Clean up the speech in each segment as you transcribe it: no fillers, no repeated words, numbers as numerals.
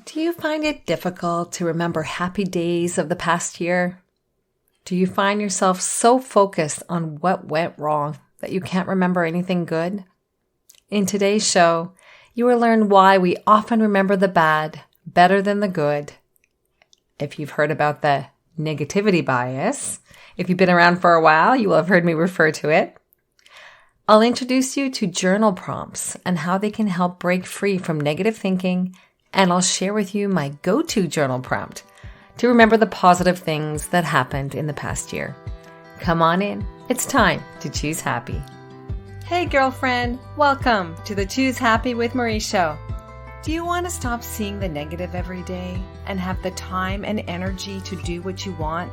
Do you find it difficult to remember happy days of the past year? Do you find yourself so focused on what went wrong that you can't remember anything good? In today's show, you will learn why we often remember the bad better than the good. If you've heard about the negativity bias, if you've been around for a while, you will have heard me refer to it. I'll introduce you to journal prompts and how they can help break free from negative thinking, and I'll share with you my go-to journal prompt to remember the positive things that happened in the past year. Come on in. It's time to choose happy. Hey girlfriend, welcome to the Choose Happy with Marie show. Do you want to stop seeing the negative every day and have the time and energy to do what you want?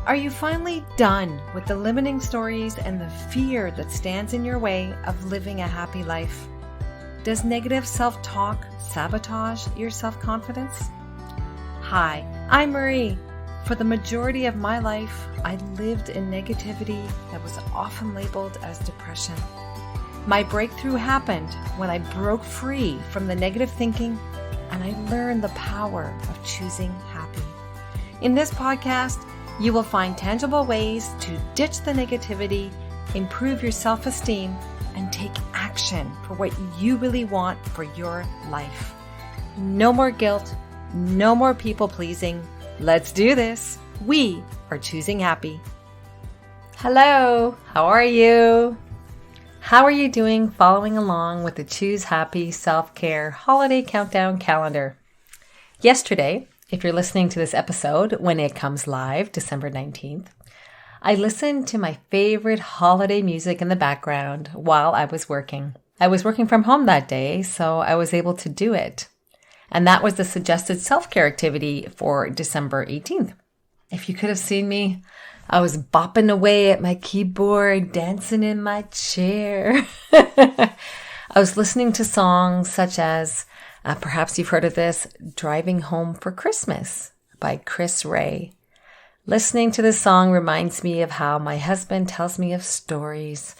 Are you finally done with the limiting stories and the fear that stands in your way of living a happy life? Does negative self-talk sabotage your self-confidence? Hi, I'm Marie. For the majority of my life, I lived in negativity that was often labeled as depression. My breakthrough happened when I broke free from the negative thinking and I learned the power of choosing happy. In this podcast, you will find tangible ways to ditch the negativity, improve your self-esteem, and take action for what you really want for your life. No more guilt, no more people pleasing. Let's do this. We are choosing happy. Hello, how are you? How are you doing following along with the Choose Happy Self-Care Holiday Countdown Calendar? Yesterday, if you're listening to this episode when it comes live, December 19th, I listened to my favorite holiday music in the background while I was working. I was working from home that day, so I was able to do it. And that was the suggested self-care activity for December 18th. If you could have seen me, I was bopping away at my keyboard, dancing in my chair. I was listening to songs such as, perhaps you've heard of this, Driving Home for Christmas by Chris Rea. Listening to this song reminds me of how my husband tells me of stories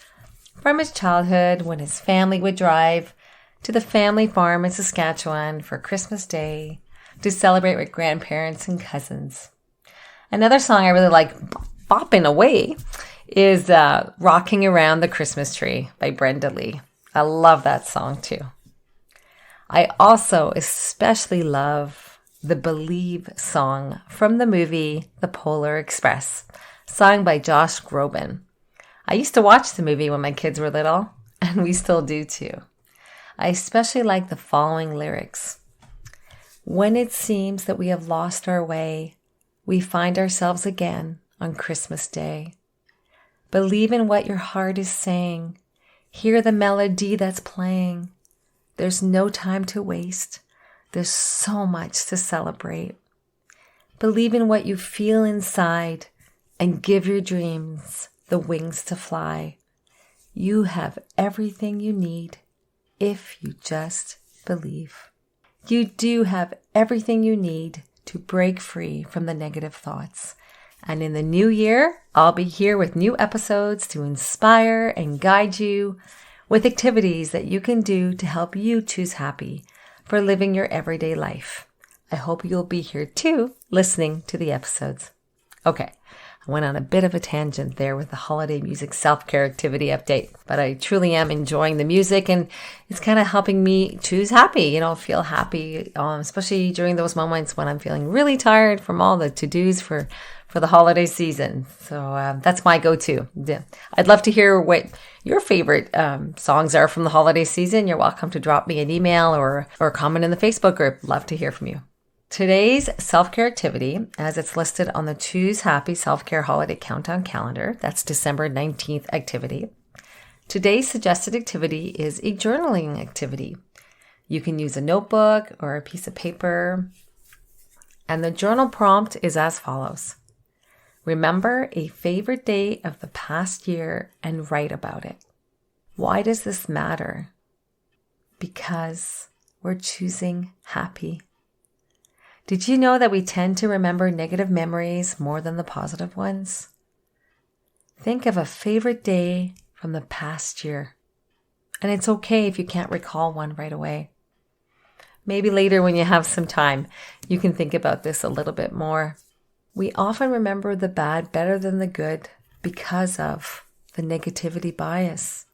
from his childhood when his family would drive to the family farm in Saskatchewan for Christmas Day to celebrate with grandparents and cousins. Another song I really like bopping away is Rocking Around the Christmas Tree by Brenda Lee. I love that song too. I also especially love the Believe song from the movie The Polar Express, sung by Josh Groban. I used to watch the movie when my kids were little, and we still do too. I especially like the following lyrics. When it seems that we have lost our way, we find ourselves again on Christmas Day. Believe in what your heart is saying. Hear the melody that's playing. There's no time to waste. There's so much to celebrate. Believe in what you feel inside and give your dreams the wings to fly. You have everything you need. If you just believe. You do have everything you need to break free from the negative thoughts. And in the new year, I'll be here with new episodes to inspire and guide you with activities that you can do to help you choose happy for living your everyday life. I hope you'll be here too, listening to the episodes. Okay. I went on a bit of a tangent there with the holiday music self-care activity update, but I truly am enjoying the music and it's kind of helping me choose happy, feel happy, especially during those moments when I'm feeling really tired from all the to-dos for the holiday season. So that's my go-to. Yeah. I'd love to hear what your favorite songs are from the holiday season. You're welcome to drop me an email or comment in the Facebook group. Love to hear from you. Today's self-care activity, as it's listed on the Choose Happy Self-Care Holiday Countdown Calendar, that's December 19th activity. Today's suggested activity is a journaling activity. You can use a notebook or a piece of paper. And the journal prompt is as follows. Remember a favorite day of the past year and write about it. Why does this matter? Because we're choosing happy. Did you know that we tend to remember negative memories more than the positive ones? Think of a favorite day from the past year. And it's okay if you can't recall one right away. Maybe later when you have some time, you can think about this a little bit more. We often remember the bad better than the good because of the negativity bias.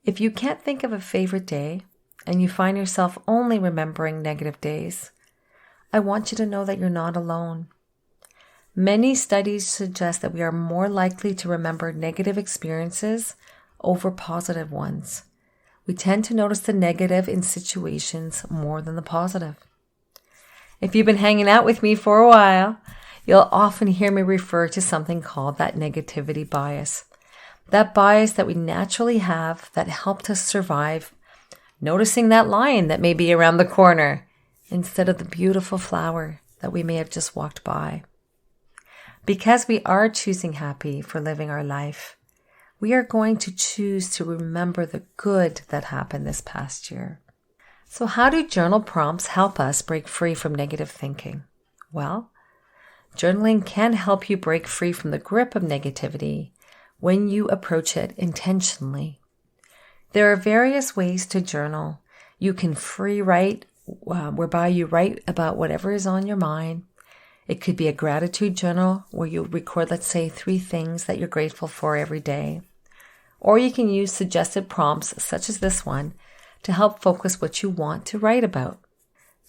If you can't think of a favorite day and you find yourself only remembering negative days, I want you to know that you're not alone. Many studies suggest that we are more likely to remember negative experiences over positive ones. We tend to notice the negative in situations more than the positive. If you've been hanging out with me for a while, you'll often hear me refer to something called that negativity bias. That bias that we naturally have that helped us survive, noticing that lion that may be around the corner instead of the beautiful flower that we may have just walked by. Because we are choosing happy for living our life, we are going to choose to remember the good that happened this past year. So how do journal prompts help us break free from negative thinking? Well, journaling can help you break free from the grip of negativity when you approach it intentionally. There are various ways to journal. You can free write, whereby you write about whatever is on your mind. It could be a gratitude journal where you record, let's say, 3 things that you're grateful for every day. Or you can use suggested prompts such as this one to help focus what you want to write about.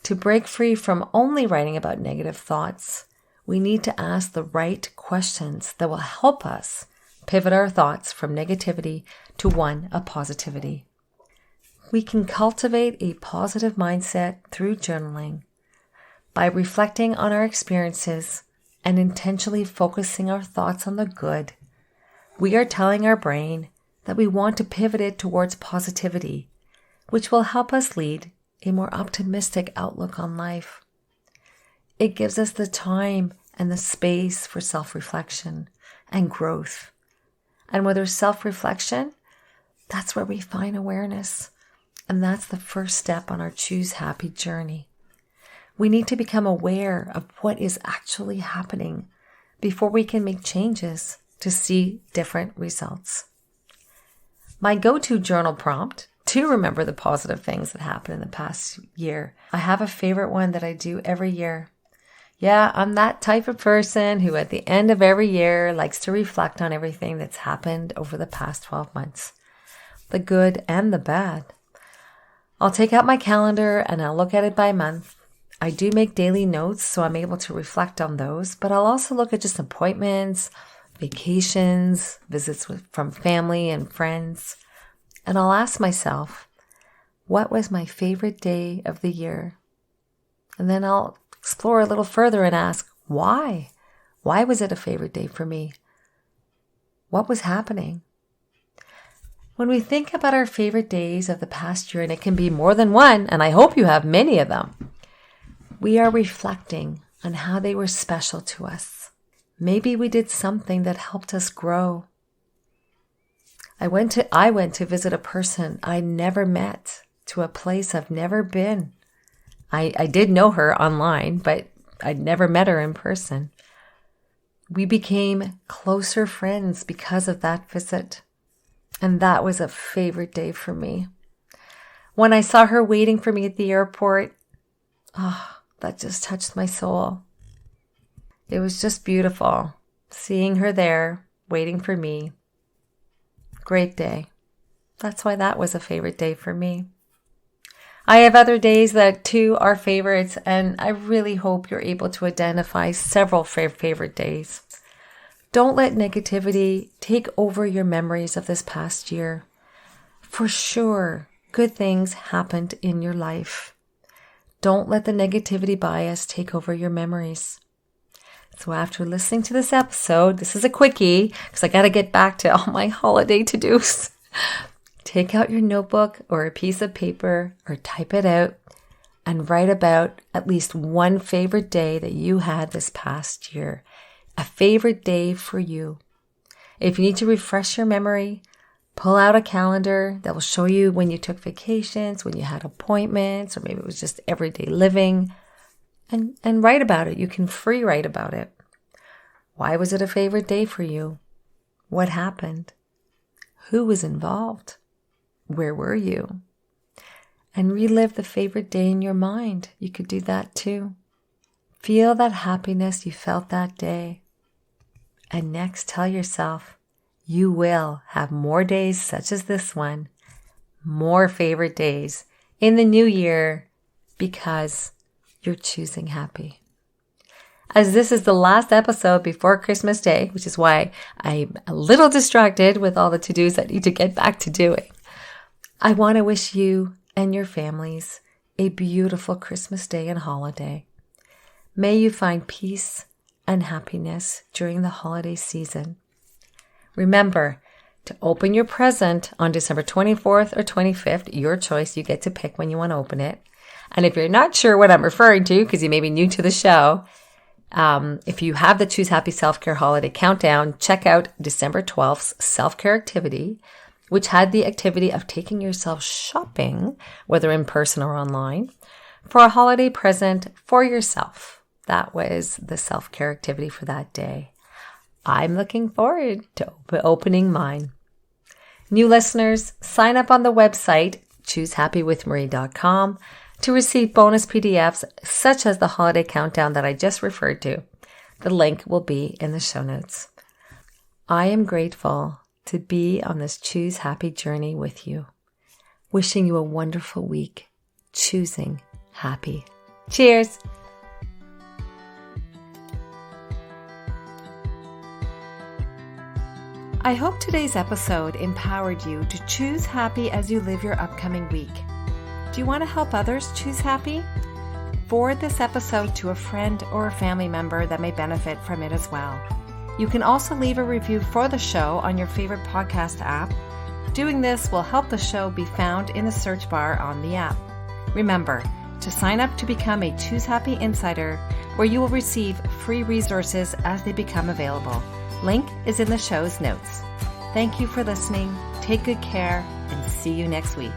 To break free from only writing about negative thoughts, we need to ask the right questions that will help us pivot our thoughts from negativity to one of positivity. We can cultivate a positive mindset through journaling by reflecting on our experiences and intentionally focusing our thoughts on the good. We are telling our brain that we want to pivot it towards positivity, which will help us lead a more optimistic outlook on life. It gives us the time and the space for self-reflection and growth. And with our self-reflection, that's where we find awareness. And that's the first step on our Choose Happy journey. We need to become aware of what is actually happening before we can make changes to see different results. My go-to journal prompt to remember the positive things that happened in the past year. I have a favorite one that I do every year. Yeah, I'm that type of person who at the end of every year likes to reflect on everything that's happened over the past 12 months, the good and the bad. I'll take out my calendar and I'll look at it by month. I do make daily notes, so I'm able to reflect on those, but I'll also look at just appointments, vacations, visits from family and friends, and I'll ask myself, what was my favorite day of the year? And then I'll explore a little further and ask, why? Why was it a favorite day for me? What was happening? When we think about our favorite days of the past year, and it can be more than one, and I hope you have many of them, we are reflecting on how they were special to us. Maybe we did something that helped us grow. I went to visit a person I never met, to a place I've never been. I did know her online, but I'd never met her in person. We became closer friends because of that visit. And that was a favorite day for me. When I saw her waiting for me at the airport, that just touched my soul. It was just beautiful seeing her there, waiting for me. Great day. That's why that was a favorite day for me. I have other days that too are favorites, and I really hope you're able to identify several favorite days. Don't let negativity take over your memories of this past year. For sure, good things happened in your life. Don't let the negativity bias take over your memories. So after listening to this episode, this is a quickie because I got to get back to all my holiday to-dos. Take out your notebook or a piece of paper or type it out and write about at least one favorite day that you had this past year. A favorite day for you. If you need to refresh your memory, pull out a calendar that will show you when you took vacations, when you had appointments, or maybe it was just everyday living, and write about it. You can free write about it. Why was it a favorite day for you? What happened? Who was involved? Where were you? and relive the favorite day in your mind. You could do that too. Feel that happiness you felt that day. And next, tell yourself, you will have more days such as this one, more favorite days in the new year because you're choosing happy. As this is the last episode before Christmas Day, which is why I'm a little distracted with all the to-dos I need to get back to doing, I want to wish you and your families a beautiful Christmas Day and holiday. May you find peace and happiness during the holiday season. Remember to open your present on December 24th or 25th, your choice. You get to pick when you want to open it. And if you're not sure what I'm referring to, because you may be new to the show, if you have the Choose Happy Self-Care Holiday Countdown, check out December 12th's self-care activity, which had the activity of taking yourself shopping, whether in person or online, for a holiday present for yourself. That was the self-care activity for that day. I'm looking forward to opening mine. New listeners, sign up on the website, choosehappywithmarie.com, to receive bonus PDFs such as the holiday countdown that I just referred to. The link will be in the show notes. I am grateful to be on this Choose Happy journey with you. Wishing you a wonderful week, choosing happy. Cheers! I hope today's episode empowered you to choose happy as you live your upcoming week. Do you want to help others choose happy? Forward this episode to a friend or a family member that may benefit from it as well. You can also leave a review for the show on your favorite podcast app. Doing this will help the show be found in the search bar on the app. Remember to sign up to become a Choose Happy Insider, where you will receive free resources as they become available. Link is in the show's notes. Thank you for listening. Take good care and see you next week.